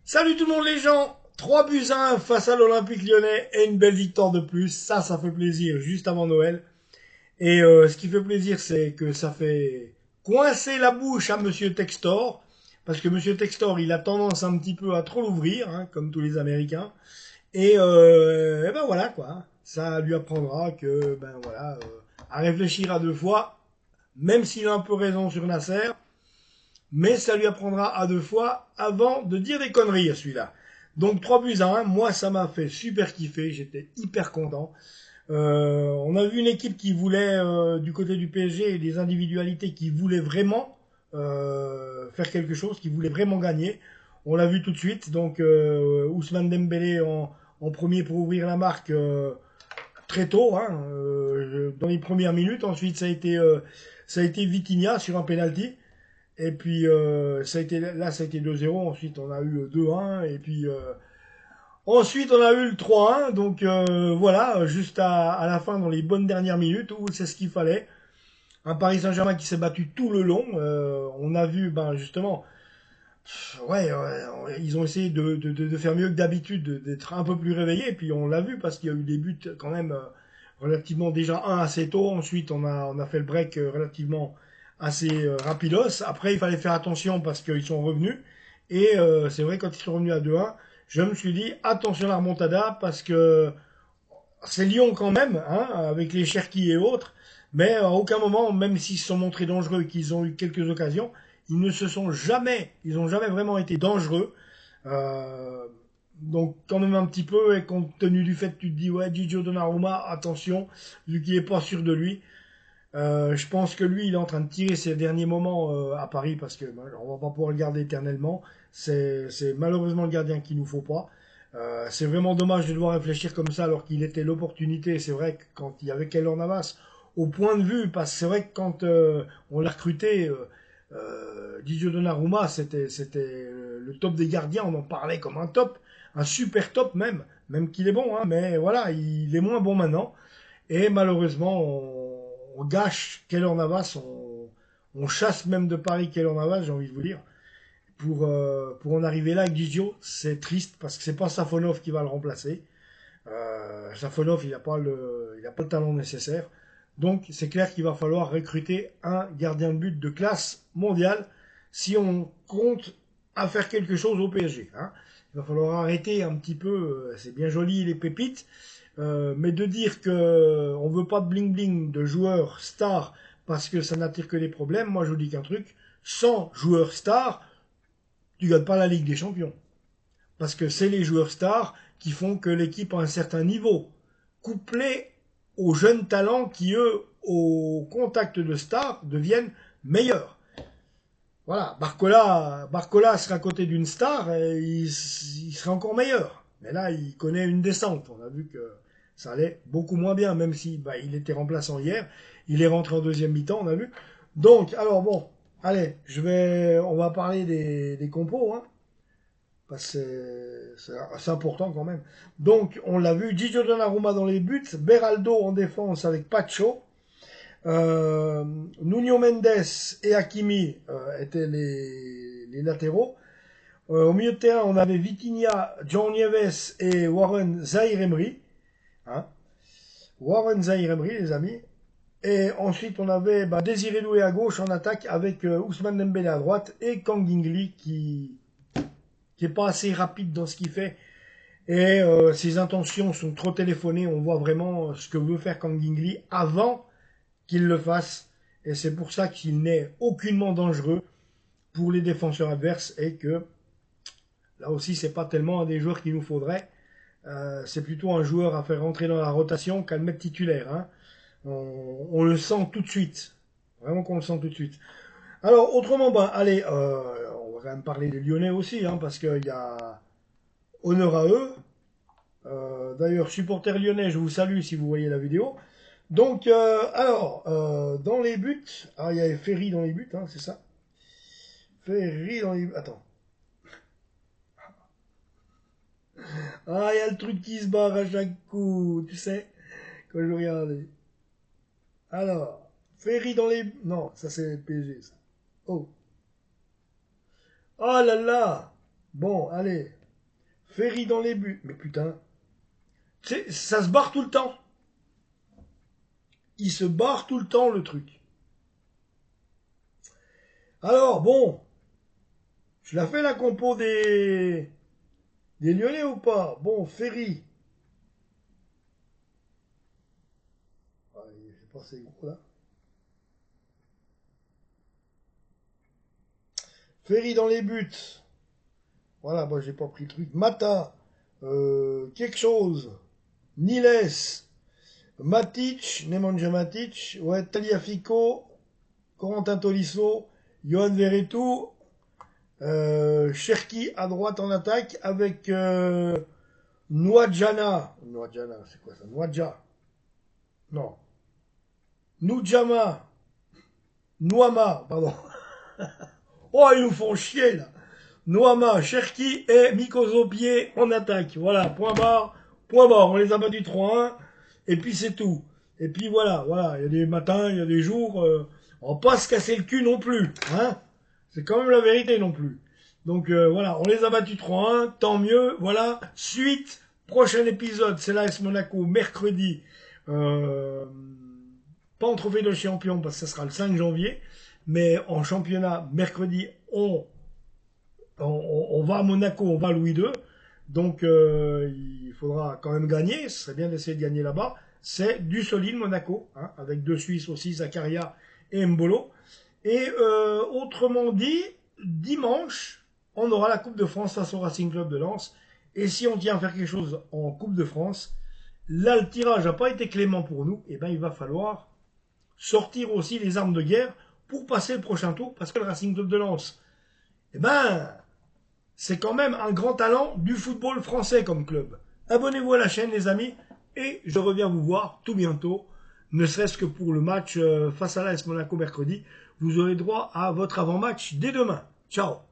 Salut tout le monde les gens, 3 buts à 1 face à l'Olympique Lyonnais et une belle victoire de plus. Ça fait plaisir juste avant Noël. Et ce qui fait plaisir, c'est que ça fait coincer la bouche à Monsieur Textor. Parce que Monsieur Textor, il a tendance un petit peu à trop l'ouvrir, hein, comme tous les Américains. Et ben voilà quoi. Ça lui apprendra que, ben voilà, à réfléchir à deux fois, même s'il a un peu raison sur Nasser, mais ça lui apprendra à deux fois avant de dire des conneries à celui-là. Donc 3 buts à 1, moi ça m'a fait super kiffer, j'étais hyper content. On a vu une équipe qui voulait, du côté du PSG, et des individualités qui voulaient vraiment faire quelque chose, qui voulaient vraiment gagner. On l'a vu tout de suite, donc Ousmane Dembélé en premier pour ouvrir la marque très tôt, hein, dans les premières minutes. Ensuite ça a été Vitinha sur un penalty. Et puis ça a été 2-0. Ensuite on a eu 2-1 et puis ensuite on a eu le 3-1. Donc voilà, juste à la fin dans les bonnes dernières minutes où c'est ce qu'il fallait. Un Paris Saint-Germain qui s'est battu tout le long. On a vu ben justement, ouais, ils ont essayé de faire mieux que d'habitude, d'être un peu plus réveillés. Et puis on l'a vu parce qu'il y a eu des buts quand même relativement déjà un assez tôt. Ensuite on a fait le break relativement assez rapidos. Après il fallait faire attention parce qu'ils sont revenus. Et c'est vrai quand ils sont revenus à 2-1, je me suis dit attention à la remontada parce que c'est Lyon quand même, hein, avec les Cherki et autres, mais à aucun moment, même s'ils se sont montrés dangereux et qu'ils ont eu quelques occasions, ils n'ont jamais vraiment été dangereux. Euh, donc quand même un petit peu, et compte tenu du fait que tu te dis, ouais, Gigio Donnarumma, attention, vu qu'il n'est pas sûr de lui, je pense que lui, il est en train de tirer ses derniers moments à Paris, parce que on va pas pouvoir le garder éternellement. C'est malheureusement le gardien qu'il nous faut pas. C'est vraiment dommage de devoir réfléchir comme ça alors qu'il était l'opportunité. C'est vrai que quand il y avait Keylor Navas, au point de vue, parce que c'est vrai que quand on l'a recruté, Gigio Donnarumma, c'était le top des gardiens. On en parlait comme un top, un super top même qu'il est bon, hein, mais voilà, il est moins bon maintenant. Et malheureusement, on gâche Keylor Navas, on chasse même de Paris Keylor Navas, j'ai envie de vous dire. Pour en arriver là avec Gigio, c'est triste parce que c'est pas Safonov qui va le remplacer. Safonov, il a pas le talent nécessaire. Donc c'est clair qu'il va falloir recruter un gardien de but de classe mondiale si on compte à faire quelque chose au PSG, hein. Il va falloir arrêter un petit peu, c'est bien joli les pépites, mais de dire que on veut pas de bling bling de joueurs stars parce que ça n'attire que des problèmes, moi je vous dis qu'un truc, sans joueurs stars, tu gagnes pas la Ligue des Champions. Parce que c'est les joueurs stars qui font que l'équipe a un certain niveau, couplé aux jeunes talents qui, eux, au contact de stars, deviennent meilleurs. Voilà, Barcola serait à côté d'une star et il serait encore meilleur. Mais là, il connaît une descente. On a vu que ça allait beaucoup moins bien, même si bah, il était remplaçant hier. Il est rentré en deuxième mi-temps, on a vu. Donc, alors bon, allez, on va parler des compos, hein, parce que c'est important quand même. Donc, on l'a vu, Gigio Donnarumma dans les buts, Beraldo en défense avec Pacho, euh, Nuno Mendes et Hakimi étaient les latéraux. Au milieu de terrain, on avait Vitinha, John Nieves et Warren Zaïre-Emery, hein. Warren Zaïre-Emery, les amis. Et ensuite, on avait bah, Désiré Doué à gauche en attaque avec Ousmane Dembélé à droite et Kang In qui est pas assez rapide dans ce qu'il fait. Et ses intentions sont trop téléphonées. On voit vraiment ce que veut faire Kang In avant qu'il le fasse. Et c'est pour ça qu'il n'est aucunement dangereux pour les défenseurs adverses et que là aussi, c'est pas tellement un des joueurs qu'il nous faudrait. C'est plutôt un joueur à faire rentrer dans la rotation qu'à le mettre titulaire, hein. On le sent tout de suite. Vraiment qu'on le sent tout de suite. Alors, autrement, ben, allez, on va quand même parler des Lyonnais aussi, hein, parce qu'il y a honneur à eux. D'ailleurs, supporters lyonnais, je vous salue si vous voyez la vidéo. Donc, dans les buts, ah, il y avait Ferry dans les buts, hein, c'est ça. Ferry dans les buts. Attends. Ah, il y a le truc qui se barre à chaque coup, tu sais, quand je regarde. Alors, Ferry dans les... Non, ça c'est le PSG, ça. Oh. Oh là là. Bon, allez. Ferry dans les buts. Mais putain. Tu sais, ça se barre tout le temps. Il se barre tout le temps, le truc. Alors, bon. Je la fais la compo des Lyonnais ou pas? Bon, Ferry. Ah, c'est pas assez gros là. Ferry dans les buts. Voilà, moi j'ai pas pris le truc. Mata. Quelque chose. Niles. Matic. Nemanja Matic. Ouais, Taliafico. Corentin Tolisso. Johan Verretou. Cherki à droite en attaque avec Nouadjana. Nouadjana, c'est quoi ça? Nouadja. Non. Noujama. Nouama, pardon. Oh, ils nous font chier là. Nouama, Cherki et Mikoso Pied en attaque. Voilà, point barre. Point barre. On les a battus 3-1. Et puis c'est tout. Et puis voilà, voilà. Il y a des matins, il y a des jours. On va pas se casser le cul non plus. Hein? C'est quand même la vérité non plus. Donc voilà, on les a battus 3-1, tant mieux. Voilà, suite, prochain épisode, c'est l'AS Monaco, mercredi. Pas en trophée de champion, parce que ça sera le 5 janvier. Mais en championnat, mercredi, on va à Monaco, on va à Louis II. Donc il faudra quand même gagner, ce serait bien d'essayer de gagner là-bas. C'est du solide Monaco, hein, avec deux Suisses aussi, Zakaria et Mbolo. Et autrement dit, dimanche, on aura la Coupe de France face au Racing Club de Lens. Et si on tient à faire quelque chose en Coupe de France, là le tirage n'a pas été clément pour nous, et ben il va falloir sortir aussi les armes de guerre pour passer le prochain tour, parce que le Racing Club de Lens, eh ben, c'est quand même un grand talent du football français comme club. Abonnez-vous à la chaîne les amis, et je reviens vous voir tout bientôt, ne serait-ce que pour le match face à l'AS Monaco mercredi. Vous aurez droit à votre avant-match dès demain. Ciao!